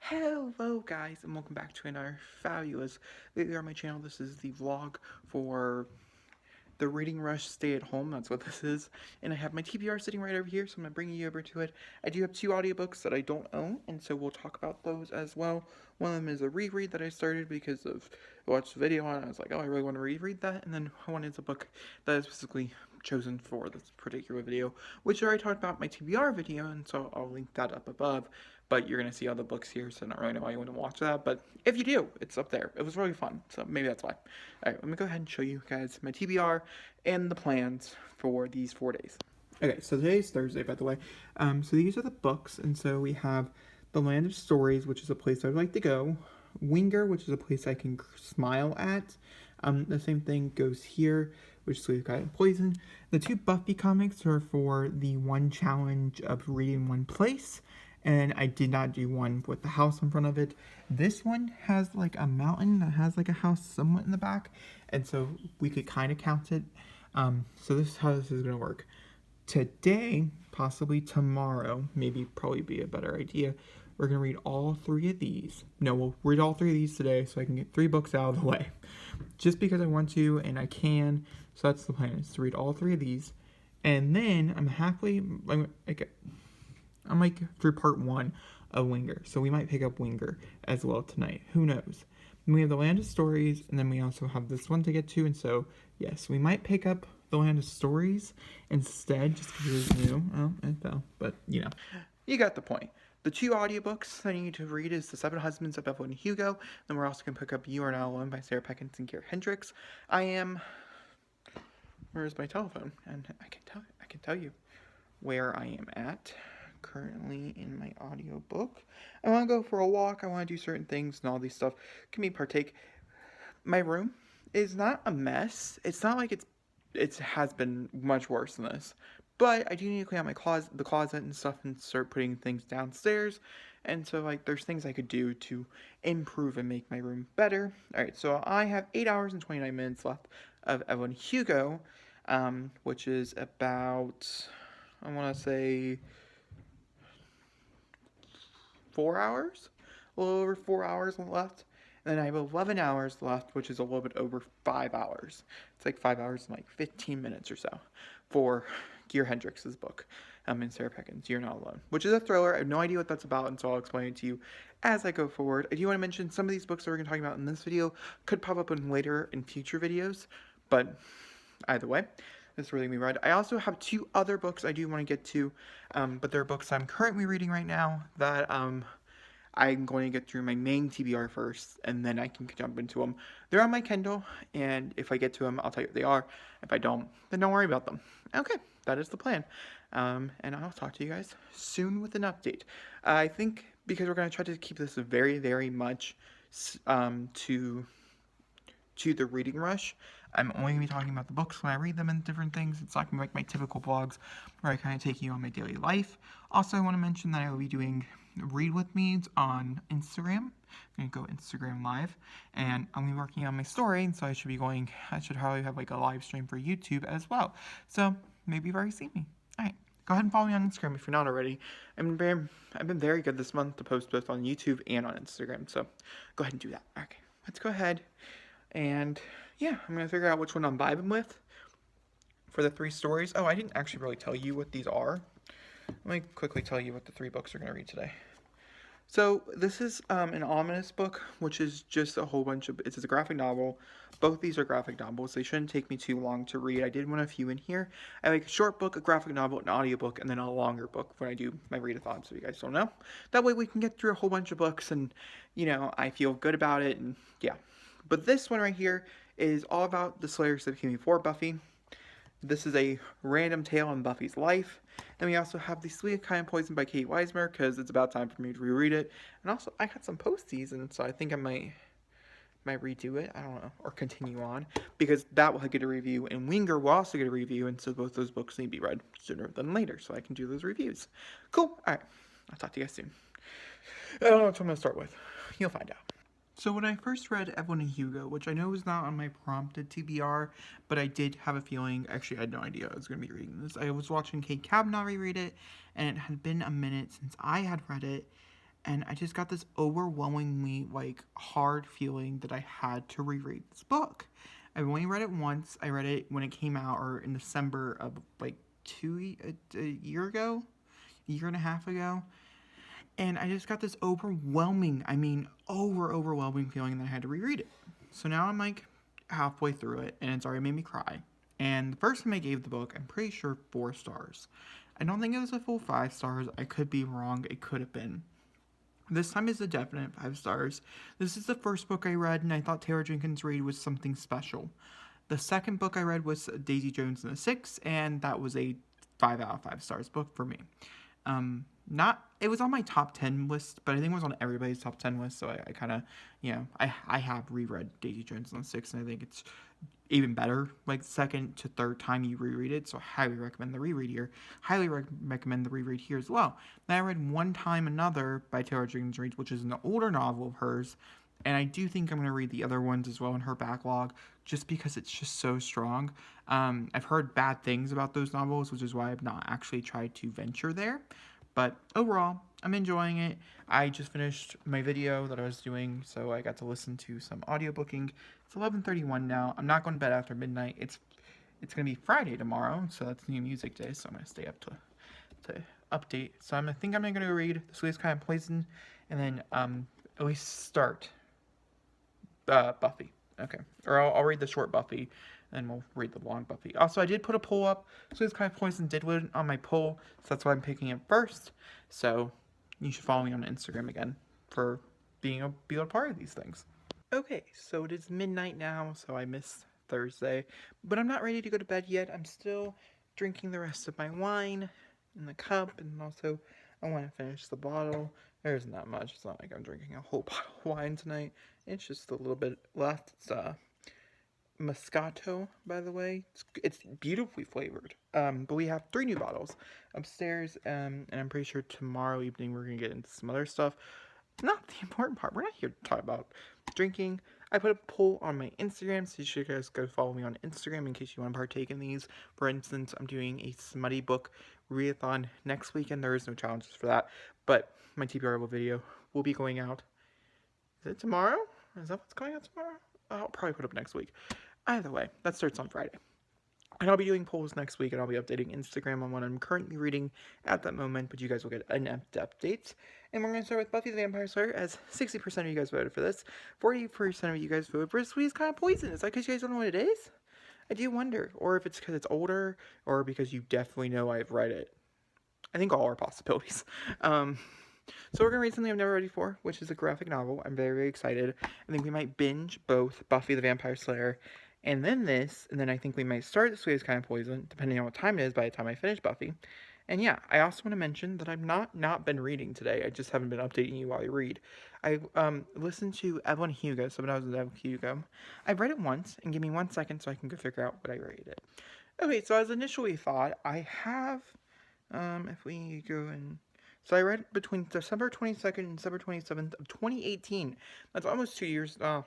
Hello guys and welcome back to another fabulous video on my channel. This is the vlog for the Reading Rush Stay at Home. That's what this is. And I have my TBR sitting right over here, so I'm going to bring you over to it. I do have two audiobooks that I don't own, and so we'll talk about those as well. One of them is a reread that I started because I watched the video and I was like, oh, I really want to reread that. And then one is a book that is specifically chosen for this particular video, which I already talked about in my TBR video, and so I'll link that up above. But you're going to see all the books here, so I don't really know why you want to watch that. But if you do, it's up there. It was really fun, so maybe that's why. Alright, let me go ahead and show you guys my TBR and the plans for these 4 days. Okay, so today's Thursday, by the way. So these are the books, and so we have The Land of Stories, which is a place I'd like to go. Winger, which is a place I can smile at. The same thing goes here, which is Sweet Guy and Poison. The two Buffy comics are for the one challenge of reading one place, and I did not do one with the house in front of it. This one has like a mountain that has like a house somewhat in the back, and so we could kind of count it. So this is how this is going to work. Today, possibly tomorrow, maybe probably be a better idea, we're going to read all three of these. No, we'll read all three of these today so I can get 3 books out of the way. Just because I want to and I can, so that's the plan, is to read all 3 of these. And then I'm like through part 1 of Winger, so we might pick up Winger as well tonight. Who knows? And we have the Land of Stories, and then we also have this one to get to, and so yes, we might pick up the Land of Stories instead, just because it's new. Oh, it fell, but you know, you got the point. The 2 audiobooks I need to read is The Seven Husbands of Evelyn Hugo. Then we're also going to pick up You Are Not Alone by Sarah Peckins and Kier Hendricks. Where's my telephone? And I can tell you where I am at currently in my audiobook. I want to go for a walk. I want to do certain things and all these stuff. Can me partake. My room is not a mess. It's not like it has been much worse than this. But I do need to clean out the closet and stuff and start putting things downstairs. And so, like, there's things I could do to improve and make my room better. Alright, so I have 8 hours and 29 minutes left of Evelyn Hugo, which is about, I want to say, 4 hours? A little over 4 hours left. And then I have 11 hours left, which is a little bit over 5 hours. It's like 5 hours and like 15 minutes or so for Kier Hendricks' book, and Sarah Peckins, You're Not Alone, which is a thriller. I have no idea what that's about, and so I'll explain it to you as I go forward. I do want to mention some of these books that we're going to talk about in this video could pop up in future videos, but either way, this is really me read. I also have 2 other books I do want to get to, but they're books I'm currently reading right now that I'm going to get through my main TBR first, and then I can jump into them. They're on my Kindle, and if I get to them, I'll tell you what they are. If I don't, then don't worry about them. Okay, that is the plan. And I'll talk to you guys soon with an update. I think because we're going to try to keep this very, very much to the reading rush, I'm only going to be talking about the books when I read them and different things. It's not going to be like my typical vlogs where I kind of take you on my daily life. Also, I want to mention that I will be doing read with me on Instagram. I'm going to go Instagram live, and I'm going to be working on my story, so I should probably have like a live stream for YouTube as well. So maybe you've already seen me. Alright, go ahead and follow me on Instagram if you're not already. I've been very good this month to post both on YouTube and on Instagram, so go ahead and do that. Okay, let's go ahead. And yeah, I'm going to figure out which one I'm vibing with for the 3 stories. Oh, I didn't actually really tell you what these are. Let me quickly tell you what the 3 books are going to read today. So this is an ominous book, which is just a whole bunch of, it's a graphic novel. Both these are graphic novels. They shouldn't take me too long to read. I did want a few in here. I like a short book, a graphic novel, an audiobook, and then a longer book when I do my readathon, so you guys don't know. That way we can get through a whole bunch of books and, you know, I feel good about it, and yeah. But this one right here is all about the Slayers that became before Buffy. This is a random tale in Buffy's life. And we also have The Sweet Kind of Poison by Kate Weismer, because it's about time for me to reread it. And also, I got some posties, and so I think I might redo it. I don't know, or continue on, because that will get a review, and Winger will also get a review, and so both those books need to be read sooner than later, so I can do those reviews. Cool. Alright, I'll talk to you guys soon. I don't know what I'm going to start with. You'll find out. So when I first read Evelyn and Hugo, which I know was not on my prompted TBR, but I did have a feeling, actually I had no idea I was going to be reading this. I was watching Kate Kavanaugh reread it, and it had been a minute since I had read it, and I just got this overwhelmingly like hard feeling that I had to reread this book. I've only read it once. I read it when it came out, or in December of like a year ago, a year and a half ago, and I just got this overwhelming feeling that I had to reread it. So now I'm like halfway through it, and it's already made me cry. And the first time I gave the book, I'm pretty sure 4 stars. I don't think it was a full 5 stars. I could be wrong. It could have been. This time is a definite 5 stars. This is the first book I read, and I thought Taylor Jenkins Reid was something special. The second book I read was Daisy Jones and the Six, and that was a 5 out of 5 stars book for me. Not it was on my top 10 list, but I think it was on everybody's top 10 list. So I kind of, I have reread Daisy Jones and the Six, and I think it's even better, like second to third time you reread it. So I highly recommend the reread here. Highly recommend the reread here as well. Then I read One Time Another by Taylor Jenkins Reid, which is an older novel of hers. And I do think I'm going to read the other ones as well in her backlog, just because it's just so strong. I've heard bad things about those novels, which is why I've not actually tried to venture there. But overall, I'm enjoying it. I just finished my video that I was doing, so I got to listen to some audiobooking. It's 11:31 now. I'm not going to bed after midnight. It's going to be Friday tomorrow, so that's New Music Day, so I'm going to stay up to update. So I think I'm going to read The Sweetest Kind of Poison, and then at least start Buffy. Okay. Or I'll read the short Buffy, and we'll read the long Buffy. Also, I did put a poll up. Sweetest Kind of Poison did win on my poll, so that's why I'm picking it first. So you should follow me on Instagram again for being a part of these things. Okay, so it is midnight now, so I missed Thursday. But I'm not ready to go to bed yet. I'm still drinking the rest of my wine in the cup, and also I want to finish the bottle. There isn't that much. It's not like I'm drinking a whole bottle of wine tonight. It's just a little bit left. It's Moscato, by the way. It's beautifully flavored. But we have 3 new bottles upstairs, and I'm pretty sure tomorrow evening we're going to get into some other stuff. Not the important part. We're not here to talk about drinking. I put a poll on my Instagram, so you should guys go follow me on Instagram in case you want to partake in these. For instance, I'm doing a smutty book readathon next weekend. There is no challenges for that, but my TBR video will be going out. Is it tomorrow? Is that what's going out tomorrow? I'll probably put up next week. Either way, that starts on Friday. And I'll be doing polls next week, and I'll be updating Instagram on what I'm currently reading at that moment, but you guys will get inept updates. And we're going to start with Buffy the Vampire Slayer, as 60% of you guys voted for this. 40% of you guys voted for Sweetest Kind of Poison. Is that because you guys don't know what it is? I do wonder. Or if it's because it's older, or because you definitely know I've read it. I think all are possibilities. So we're going to read something I've never read before, which is a graphic novel. I'm very, very excited. I think we might binge both Buffy the Vampire Slayer and then this, and then I think we might start The Sweetest Kind of Poison, depending on what time it is by the time I finish Buffy. And yeah, I also want to mention that I've not been reading today. I just haven't been updating you while I read. I listened to Evelyn Hugo, 7 Hours with Evelyn Hugo. I've read it once, and give me 1 second so I can go figure out what I rated it. Okay, so as initially thought, I have, if we go and... So I read between December 22nd and December 27th of 2018. That's almost 2 years. Oh,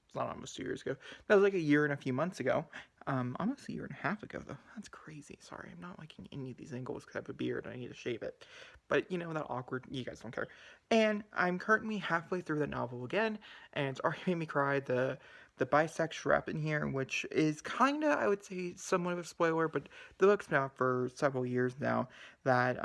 it's not almost 2 years ago. That was like a year and a few months ago. Almost a year and a half ago, though. That's crazy. Sorry, I'm not liking any of these angles because I have a beard and I need to shave it. But, you know, that awkward, you guys don't care. And I'm currently halfway through that novel again, and it's already made me cry. The bisexual rep in here, which is kind of, I would say, somewhat of a spoiler, but the book's been out for several years now, that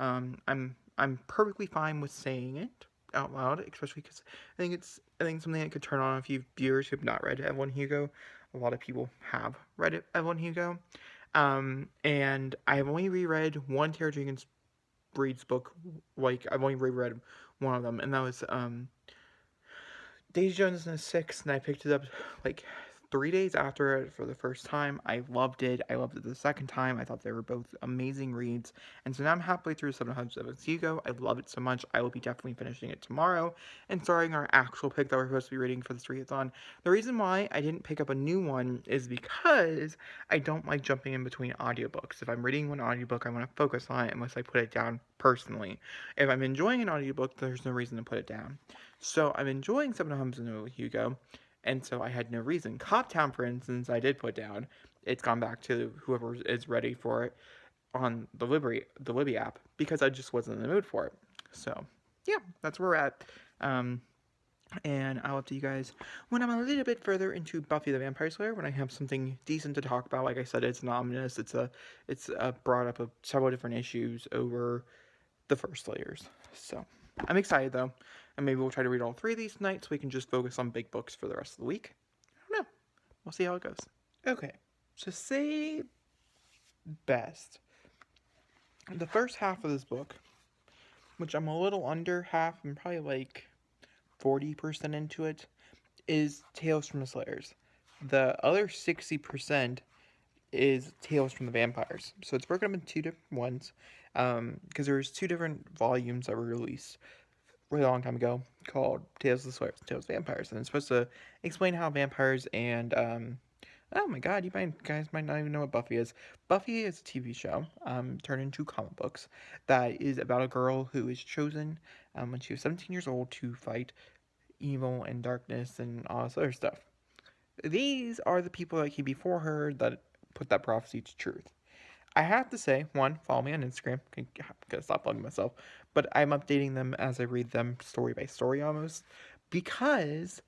I'm perfectly fine with saying it out loud, especially because I think something that could turn on a few viewers who have not read Evelyn Hugo. A lot of people have read Evelyn Hugo, and I have only reread one Taylor Jenkins Reid's book. Like, I've only reread one of them, and that was Daisy Jones and the Six, and I picked it up like 3 days after it for the first time. I loved it. I loved it the second time. I thought they were both amazing reads. And so now I'm halfway through 700 Hugo. I love it so much. I will be definitely finishing it tomorrow and starting our actual pick that we're supposed to be reading for this readathon. The reason why I didn't pick up a new one is because I don't like jumping in between audiobooks. If I'm reading one audiobook, I want to focus on it unless I put it down personally. If I'm enjoying an audiobook, there's no reason to put it down. So I'm enjoying 700 Hugo. And so I had no reason. Coptown, for instance, I did put down. It's gone back to whoever is ready for it on the Libby app because I just wasn't in the mood for it. So, yeah, that's where we're at. And I'll update you guys when I'm a little bit further into Buffy the Vampire Slayer, when I have something decent to talk about. Like I said, it's anonymous. It's brought up of several different issues over the first Slayers. So I'm excited though, and maybe we'll try to read all 3 of these tonight, so we can just focus on big books for the rest of the week. I don't know. We'll see how it goes. Okay, to say best, the first half of this book, which I'm a little under half, I'm probably like 40% into it, is Tales from the Slayers. The other 60% is Tales from the Vampires. So it's broken up into 2 different ones, because there's 2 different volumes that were released a really long time ago called Tales of the Slayers, Tales of Vampires, and it's supposed to explain how vampires and oh my god, guys might not even know what Buffy is. Buffy is a TV show turned into comic books that is about a girl who is chosen when she was 17 years old to fight evil and darkness and all this other stuff. These are the people that came before her that put that prophecy to truth. I have to say, one, follow me on Instagram. I'm gonna stop plugging myself, but I'm updating them as I read them story by story almost, because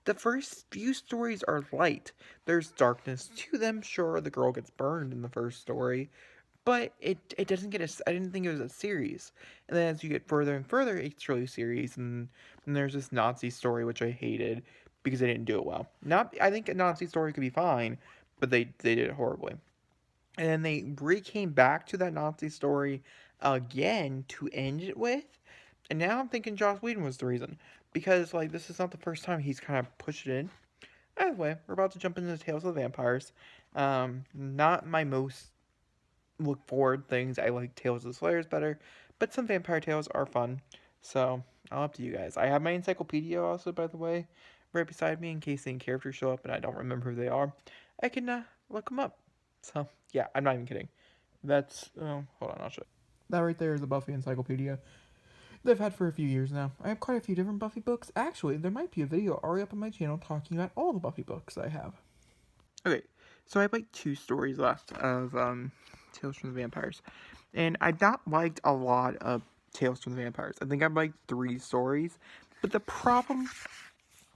the first few stories are light. There's darkness to them. Sure, the girl gets burned in the first story, but it doesn't get a. I didn't think it was a series. And then as you get further and further, it's really a series. And there's this Nazi story which I hated because they didn't do it well. Not, I think a Nazi story could be fine, but they did it horribly. And then they came back to that Nazi story again to end it with. And now I'm thinking Joss Whedon was the reason, because like this is not the first time he's kind of pushed it in. Anyway, we're about to jump into the Tales of the Vampires. Not my most look forward things. I like Tales of the Slayers better, but some vampire tales are fun. So I'll up to you guys. I have my encyclopedia also, by the way, right beside me in case any characters show up and I don't remember who they are. I can look them up. So yeah, I'm not even kidding. That's hold on, I'll show you. That right there is a Buffy encyclopedia that I've had for a few years now. I have quite a few different Buffy books. Actually, there might be a video already up on my channel talking about all the Buffy books I have. Okay, so I have like 2 stories left of Tales from the Vampires, and I've not liked a lot of Tales from the Vampires. I think I've liked 3 stories, but the problem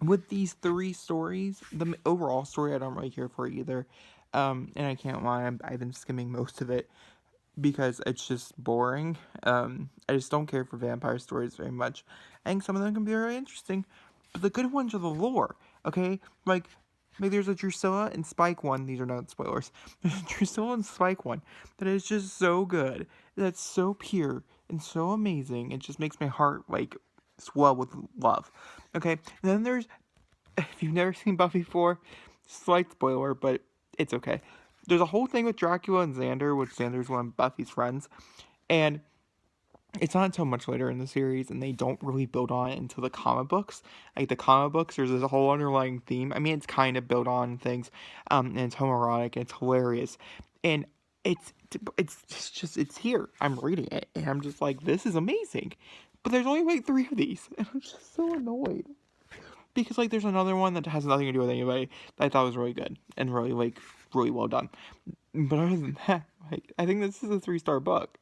with these 3 stories, the overall story I don't really care for either, and I can't lie, I've been skimming most of it because it's just boring. I just don't care for vampire stories very much. I think some of them can be very interesting, but the good ones are the lore, okay? Like there's a Drusilla and Spike one. These are not spoilers. There's a Drusilla and Spike one that is just so good. That's so pure and so amazing. It just makes my heart like swell with love. Okay, and then there's, if you've never seen Buffy before, slight spoiler, but it's okay. There's a whole thing with Dracula and Xander, which Xander's one of Buffy's friends, and it's not until much later in the series, and they don't really build on it until the comic books. Like the comic books, there's this whole underlying theme. I mean, it's kind of built on things, and it's homoerotic, and it's hilarious, and it's here. I'm reading it, and I'm just like, this is amazing, but there's only like 3 of these, and I'm just so annoyed because like there's another one that has nothing to do with anybody that I thought was really good and really well done. But other than that, like I think this is a 3-star book.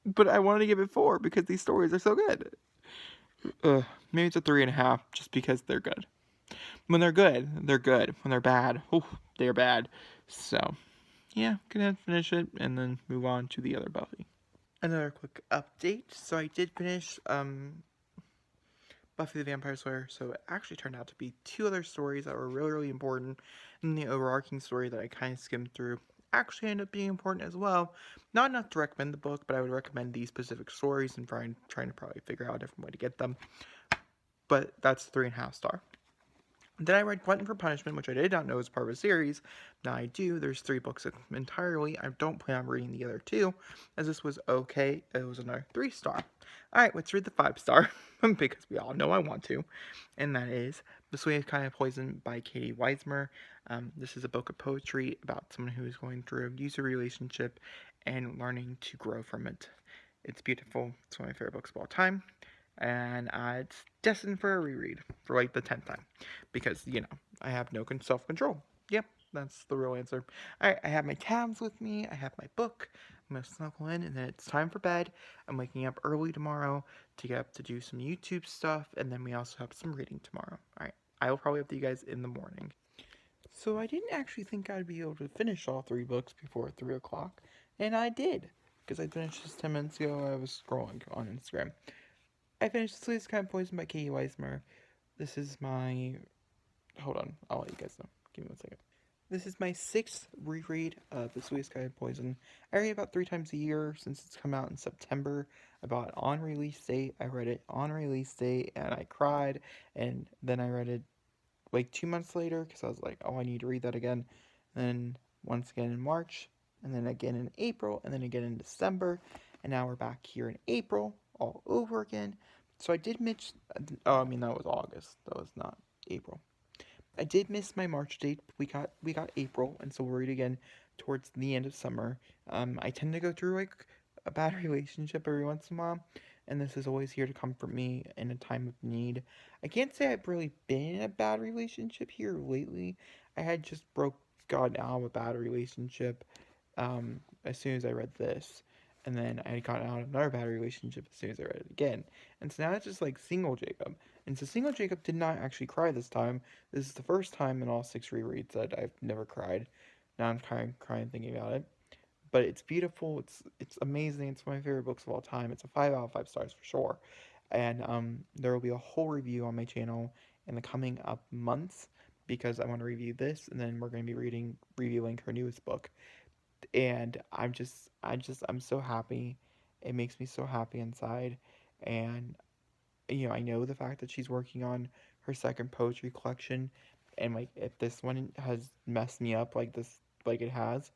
But I wanted to give it 4 because these stories are so good. Maybe it's a 3.5 just because they're good. When they're good, they're good. When they're bad, they're bad. So, yeah, gonna finish it and then move on to the other Buffy. Another quick update. So I did finish Buffy the Vampire Slayer, so it actually turned out to be 2 other stories that were really important, and the overarching story that I kind of skimmed through actually ended up being important as well. Not enough to recommend the book, but I would recommend these specific stories and trying to probably figure out a different way to get them. But that's 3.5 star. Then I read Glutton for Punishment, which I did not know was part of a series. Now I do. There's 3 books entirely. I don't plan on reading the other 2, as this was okay. It was another 3 star. Alright, let's read the 5 star, because we all know I want to. And that is The Sweetest Kind of Poison by Katie Weismer. This is a book of poetry about someone who is going through an abusive relationship and learning to grow from it. It's beautiful. It's one of my favorite books of all time. And it's destined for a reread for like the 10th time, because I have no self-control. Yep, that's the real answer. I have my tabs with me. I have my book, I'm gonna snuggle in, and then it's time for bed. I'm waking up early tomorrow to get up to do some YouTube stuff, and then we also have some reading tomorrow. Alright, I will probably update you guys in the morning. So I didn't actually think I'd be able to finish all 3 books before 3 o'clock, and I did, because I finished this 10 minutes ago. I was scrolling on Instagram. I finished Sleep's Kind of Poison by Katie Weismer. This is my... Hold on, I'll let you guys know. Give me 1 second. This is my 6th reread of The Sweetest Kind of Poison. I read it about 3 times a year since it's come out in September. I bought it on release date. I read it on release date, and I cried. And then I read it like 2 months later because I was like, oh, I need to read that again. And then once again in March, and then again in April, and then again in December. And now we're back here in April all over again. So I did miss... Oh, I mean, that was August. That was not April. I did miss my March date. We got April, and so we'll read again towards the end of summer. I tend to go through like a bad relationship every once in a while, and this is always here to comfort me in a time of need. I can't say I've really been in a bad relationship here lately. I had just gotten out of a bad relationship as soon as I read this. And then I got out of another bad relationship as soon as I read it again. And so now it's just like single Jacob. And so single Jacob did not actually cry this time. This is the first time in all 6 rereads that I've never cried. Now I'm crying thinking about it. But it's beautiful. It's amazing. It's one of my favorite books of all time. It's a 5 out of 5 stars for sure. And there will be a whole review on my channel in the coming up months because I want to review this, and then we're going to be reviewing her newest book. And I'm so happy. It makes me so happy inside. And I know the fact that she's working on her second poetry collection, and like if this one has messed me up like this, like it has,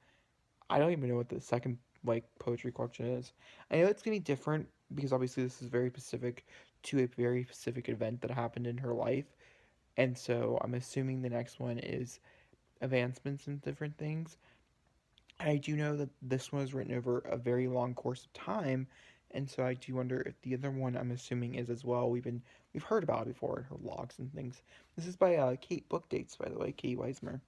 I don't even know what the second like poetry collection is. I know it's gonna be different because obviously this is very specific to a very specific event that happened in her life, and so I'm assuming the next one is advancements and different things. I do know that this one was written over a very long course of time, and so I do wonder if the other one I'm assuming is as well. We've heard about it before in her logs and things. This is by Kate Book Dates, by the way, Kate Weismer,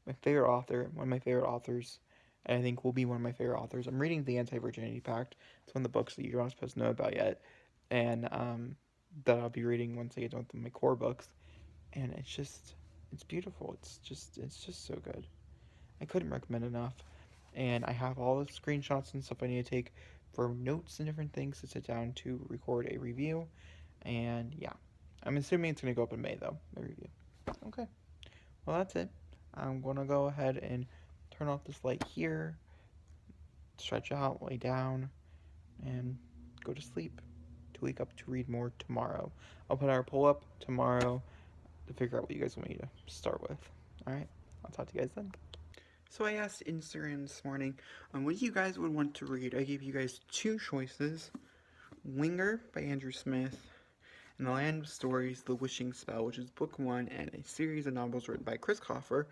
my favorite author, one of my favorite authors, and I think will be one of my favorite authors. I'm reading The Anti-Virginity Pact. It's one of the books that you're not supposed to know about yet, and that I'll be reading once I get done with my core books. And it's beautiful. It's just so good. I couldn't recommend enough. And I have all the screenshots and stuff I need to take for notes and different things to sit down to record a review. And yeah, I'm assuming it's going to go up in May though, my review. Okay, well that's it. I'm going to go ahead and turn off this light here, stretch out, lay down, and go to sleep to wake up to read more tomorrow. I'll put our poll up tomorrow to figure out what you guys want me to start with. Alright, I'll talk to you guys then. So I asked Instagram this morning on what you guys would want to read. I gave you guys 2 choices. Winger by Andrew Smith and The Land of Stories, The Wishing Spell, which is book 1 and a series of novels written by Chris Coffer.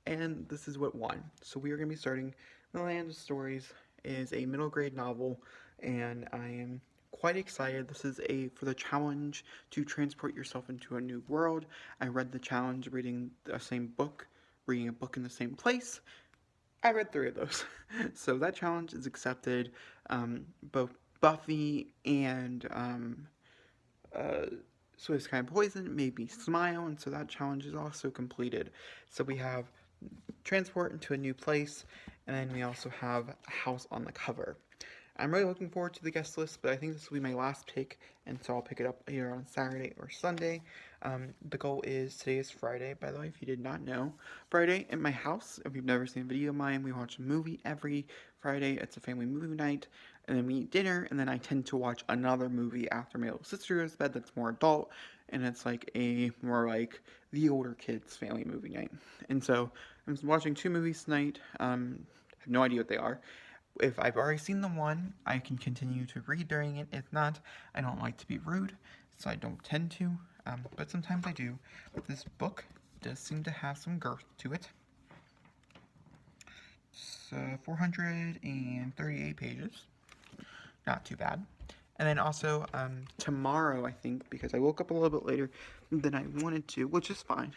And this is what won. So we are going to be starting The Land of Stories. It is a middle grade novel, and I am quite excited. This is for the challenge to transport yourself into a new world. I read the challenge reading the same book, reading a book in the same place. I read 3 of those. So that challenge is accepted. Both Buffy and Swiss Kind of Poison made me smile, and so that challenge is also completed. So we have transport into a new place, and then we also have a house on the cover. I'm really looking forward to the guest list, but I think this will be my last pick, and so I'll pick it up either on Saturday or Sunday. The goal is, today is Friday, by the way, if you did not know. Friday at my house, if you've never seen a video of mine, we watch a movie every Friday. It's a family movie night, and then we eat dinner, and then I tend to watch another movie after my little sister goes to bed that's more adult, and it's like a more like the older kids family movie night. And so I'm watching 2 movies tonight. I have no idea what they are. If I've already seen the one, I can continue to read during it. If not, I don't like to be rude, so I don't tend to, but sometimes I do. This book does seem to have some girth to it. It's 438 pages. Not too bad. And then also, tomorrow, I think, because I woke up a little bit later than I wanted to, which is fine.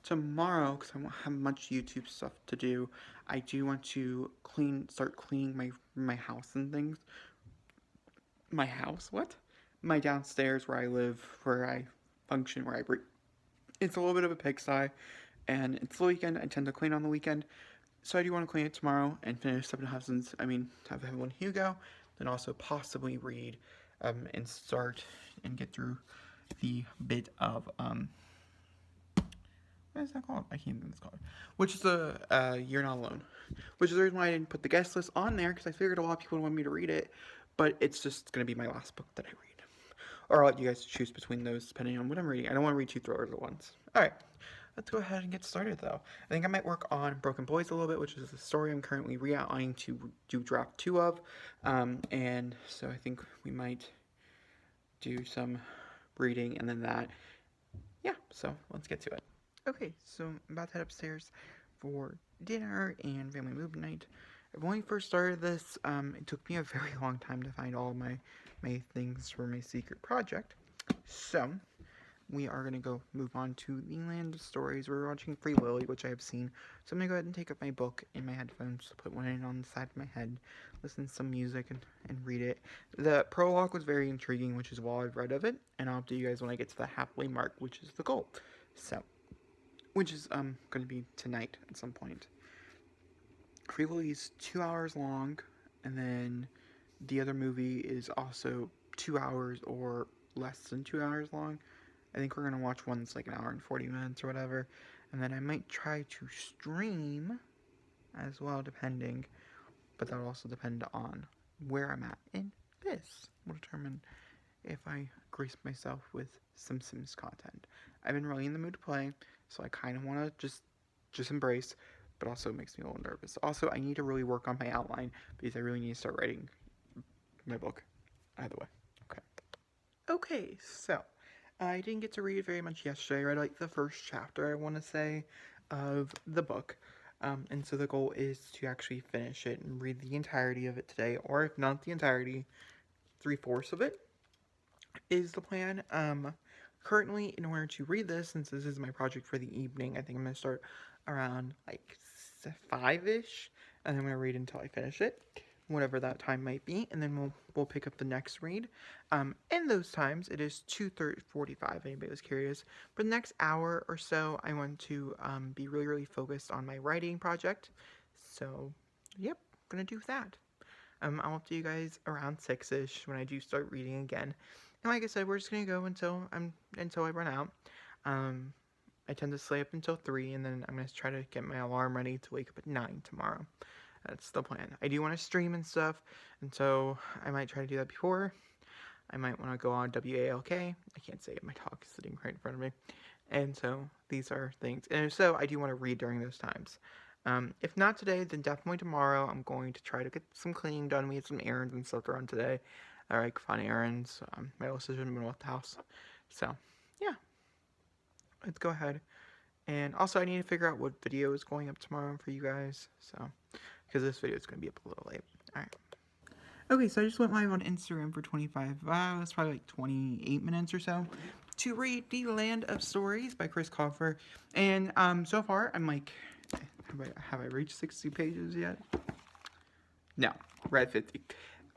tomorrow, because I won't have much YouTube stuff to do, I do want to start cleaning my house and things. My house? What? My downstairs where I live, where I function, where I breathe. It's a little bit of a pigsty, and it's the weekend. I tend to clean on the weekend, so I do want to clean it tomorrow and finish Seven Husbands. I mean, have Evelyn Hugo, then also possibly read, and start and get through the bit of what is that called? I can't think it's called. Which is the You're Not Alone. Which is the reason why I didn't put the guest list on there, because I figured a lot of people would want me to read it, but it's just going to be my last book that I read. Or I'll let you guys choose between those depending on what I'm reading. I don't want to read 2 thrillers at once. Alright, let's go ahead and get started though. I think I might work on Broken Boys a little bit, which is the story I'm currently re-outlining to do draft 2 of. And so I think we might do some reading and then that. Yeah, so let's get to it. Okay, so I'm about to head upstairs for dinner and family movie night. When we first started this, it took me a very long time to find all my things for my secret project. So, we are going to go move on to the Land of Stories. We're watching Free Willy, which I have seen. So I'm going to go ahead and take up my book in my headphones, put one in on the side of my head, listen to some music, and read it. The prologue was very intriguing, which is all I've read of it. And I'll update you guys when I get to the halfway mark, which is the goal. So, which is going to be tonight at some point. Free Willy is 2 hours long, and then the other movie is also 2 hours or less than 2 hours long. I think we're going to watch one that's like an hour and 40 minutes or whatever, and then I might try to stream as well, depending, but that'll also depend on where I'm at in this. Will determine if I grace myself with some Sims content. I've been really in the mood to play, so I kind of want to just embrace, but also it makes me a little nervous. Also, I need to really work on my outline, because I really need to start writing my book. Either way. Okay, so I didn't get to read very much yesterday. I read like the first chapter, I want to say, of the book. And so the goal is to actually finish it and read the entirety of it today, or if not the entirety, 3/4 of it is the plan. Currently, in order to read this, since this is my project for the evening, I think I'm going to start around like 5-ish, and I'm going to read until I finish it, whatever that time might be, and then we'll pick up the next read. In those times, it is 2:45, anybody was curious. For the next hour or so, I want to be really, really focused on my writing project. So, yep, gonna do that. I'll update you guys around 6-ish when I do start reading again. And like I said, we're just gonna go until I run out. I tend to stay up until 3, and then I'm gonna try to get my alarm ready to wake up at 9 tomorrow. That's the plan. I do want to stream and stuff, and so I might try to do that before. I might want to go on WALK. I can't say it, my dog is sitting right in front of me. And so these are things. And so I do want to read during those times. If not today, then definitely tomorrow. I'm going to try to get some cleaning done. We had some errands and stuff around today. I like fun errands. My little sister been with the house. So, yeah. Let's go ahead. And also, I need to figure out what video is going up tomorrow for you guys. So, because this video is going to be up a little late. Alright. Okay, so I just went live on Instagram for 25, that's probably like 28 minutes or so, to read The Land of Stories by Chris Colfer. And so far, I'm like, have I reached 60 pages yet? No, read 50.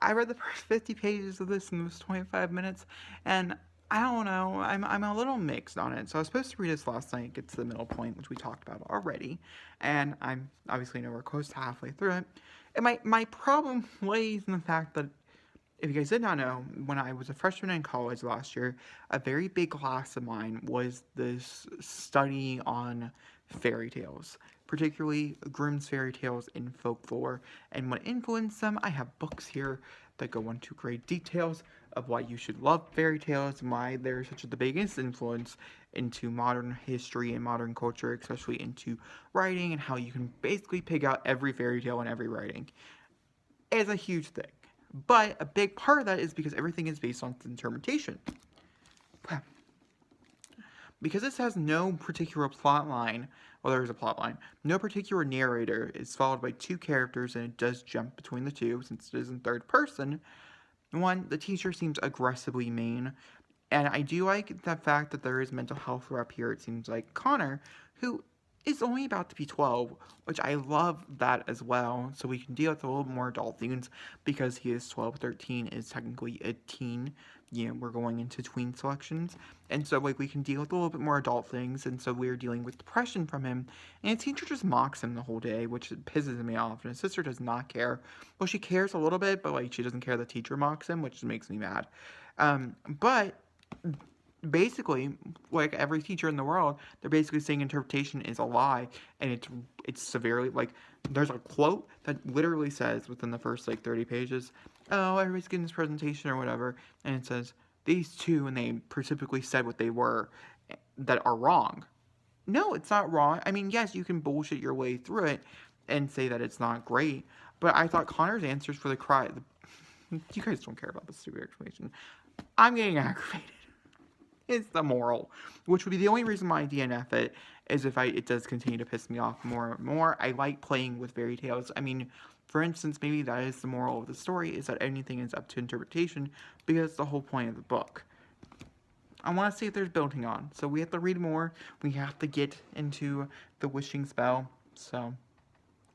I read the first 50 pages of this in those 25 minutes, and I don't know, I'm a little mixed on it. So I was supposed to read this last night, get to the middle point, which we talked about already, and I'm obviously nowhere close to halfway through it. And my problem lays in the fact that, if you guys did not know, when I was a freshman in college last year, a very big class of mine was this study on fairy tales, particularly Grimm's fairy tales in folklore, and what influenced them. I have books here that go into great details of why you should love fairy tales and why they're such the biggest influence into modern history and modern culture, especially into writing, and how you can basically pick out every fairy tale in every writing. It's a huge thing. But a big part of that is because everything is based on interpretation. Because this has no particular plot line, well, there is a plot line, no particular narrator, is followed by 2 characters, and it does jump between the 2 since it is in 3rd person. One, the teacher seems aggressively mean, And I do like the fact that there is mental health up here. It seems like Connor, who is only about to be 12, which I love that as well. So we can deal with a little more adult things because he is 12. 13 is technically a teen. We're going into tween selections. And so, like, we can deal with a little bit more adult things. And so we're dealing with depression from him. And his teacher just mocks him the whole day, which pisses me off. And his sister does not care. Well, she cares a little bit, but, like, she doesn't care the teacher mocks him, which makes me mad. But basically, like every teacher in the world, they're basically saying interpretation is a lie, and it's severely, like, there's a quote that literally says within the first, like, 30 pages, oh, everybody's getting this presentation or whatever, and it says, these two, and they specifically said what they were, that are wrong. No, it's not wrong. I mean, yes, you can bullshit your way through it and say that it's not great, but I thought Connor's answers for you guys don't care about the stupid explanation. I'm getting aggravated. It's the moral, which would be the only reason why I DNF it, is if it does continue to piss me off more and more. I like playing with fairy tales. I mean, for instance, maybe that is the moral of the story, is that anything is up to interpretation, because it's the whole point of the book. I want to see if there's building on, so we have to read more. We have to get into the wishing spell, so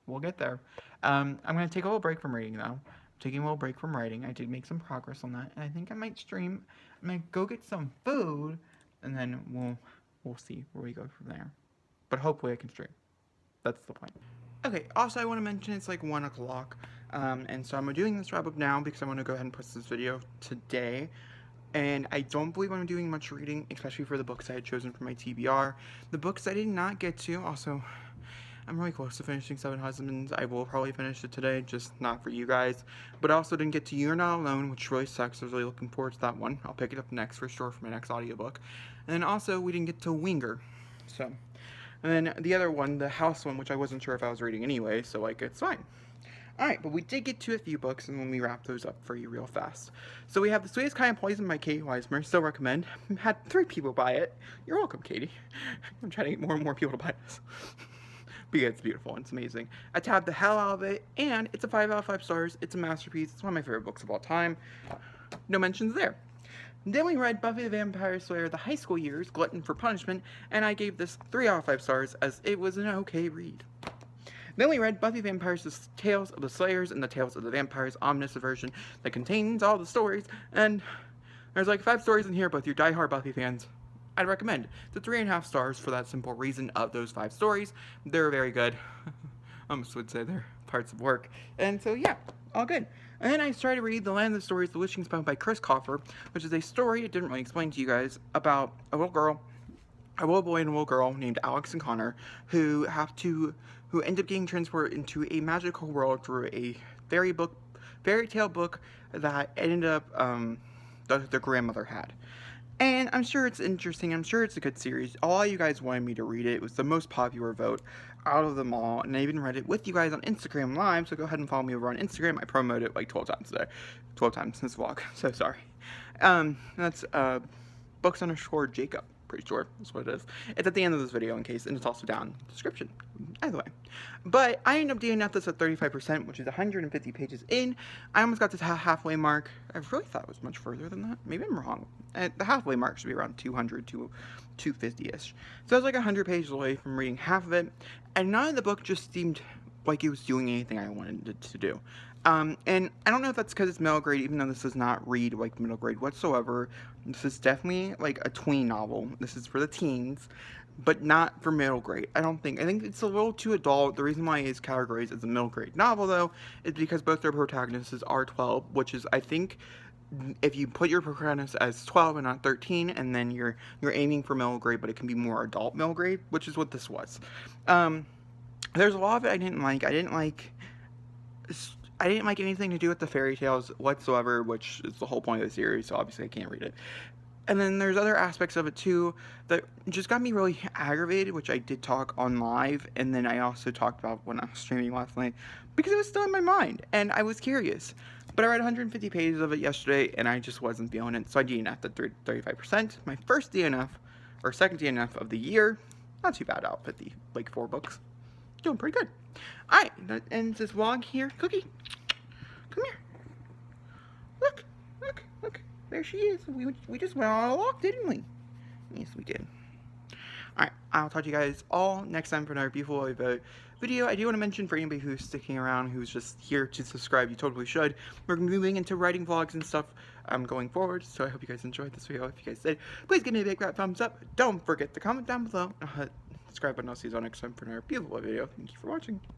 we'll get there. I'm going to take a little break from reading, though. Taking a little break from writing. I did make some progress on that, and I think I might stream. I'm gonna go get some food, and then we'll see where we go from there. But hopefully I can stream. That's the point. Okay, also I want to mention it's like 1 o'clock, and so I'm doing this wrap up now because I want to go ahead and post this video today. And I don't believe I'm doing much reading, especially for the books I had chosen for my TBR. The books I did not get to, also, I'm really close to finishing Seven Husbands. I will probably finish it today, just not for you guys. But I also didn't get to You're Not Alone, which really sucks. I was really looking forward to that one. I'll pick it up next for sure for my next audiobook. And then also, we didn't get to Winger. So, and then the other one, the House one, which I wasn't sure if I was reading anyway, so, like, it's fine. Alright, but we did get to a few books, and let me wrap those up for you real fast. So we have The Sweetest Kind of Poison by Katie Weismer. Still recommend. Had 3 people buy it. You're welcome, Katie. I'm trying to get more and more people to buy this. Because it's beautiful and it's amazing. I tabbed the hell out of it, and it's a 5 out of 5 stars. It's a masterpiece. It's one of my favorite books of all time. No mentions there. Then we read Buffy the Vampire Slayer, The High School Years, Glutton for Punishment, and I gave this 3 out of 5 stars as it was an okay read. Then we read Buffy Vampires, Tales of the Slayers and the Tales of the Vampires Omnibus version that contains all the stories, and there's like 5 stories in here, but if you're diehard Buffy fans, I'd recommend. The 3.5 stars for that simple reason of those 5 stories. They're very good. I almost would say they're parts of work. And so, yeah, all good. And then I started to read The Land of the Stories, The Wishing Spell by Chris Coffer, which is a story I didn't really explain to you guys about a little boy and a little girl named Alex and Connor who end up getting transported into a magical world through a fairy tale book that ended up their grandmother had. And I'm sure it's interesting. I'm sure it's a good series. All you guys wanted me to read it. It was the most popular vote out of them all. And I even read it with you guys on Instagram Live. So go ahead and follow me over on Instagram. I promote it like 12 times today. 12 times in this vlog. So sorry. That's books_Jacob. Pretty sure that's what it is. It's at the end of this video in case, and it's also down in the description. Either way. But I ended up DNF this at 35%, which is 150 pages in. I almost got to the halfway mark. I really thought it was much further than that. Maybe I'm wrong. The halfway mark should be around 200 to 250-ish. So I was like 100 pages away from reading half of it, and none of the book just seemed like it was doing anything I wanted it to do. And I don't know if that's because it's middle grade, even though this does not read like middle grade whatsoever. This is definitely like a tween novel. This is for the teens, but not for middle grade. I think it's a little too adult. The reason why it is categorized as a middle grade novel, though, is because both their protagonists are 12, which is, I think, if you put your protagonist as 12 and not 13, and then you're aiming for middle grade, but it can be more adult middle grade, which is what this was. There's a lot of it I didn't like. I didn't like anything to do with the fairy tales whatsoever, which is the whole point of the series, so obviously I can't read it. And then there's other aspects of it too that just got me really aggravated, which I did talk on live, and then I also talked about when I was streaming last night, because it was still in my mind, and I was curious. But I read 150 pages of it yesterday, and I just wasn't feeling it, so I DNF'd at 35%. My first DNF, or second DNF of the year. Not too bad out, 50, like 4 books. Doing pretty good. Alright, that ends this vlog here. Cookie, come here. Look. There she is. We just went on a walk, didn't we? Yes, we did. Alright, I'll talk to you guys all next time for another beautiful video. I do want to mention, for anybody who's sticking around, who's just here to subscribe, you totally should. We're moving into writing vlogs and stuff going forward, so I hope you guys enjoyed this video. If you guys did, please give me a big fat thumbs up. Don't forget to comment down below. Subscribe button. I'll see you all next time for another beautiful video. Thank you for watching.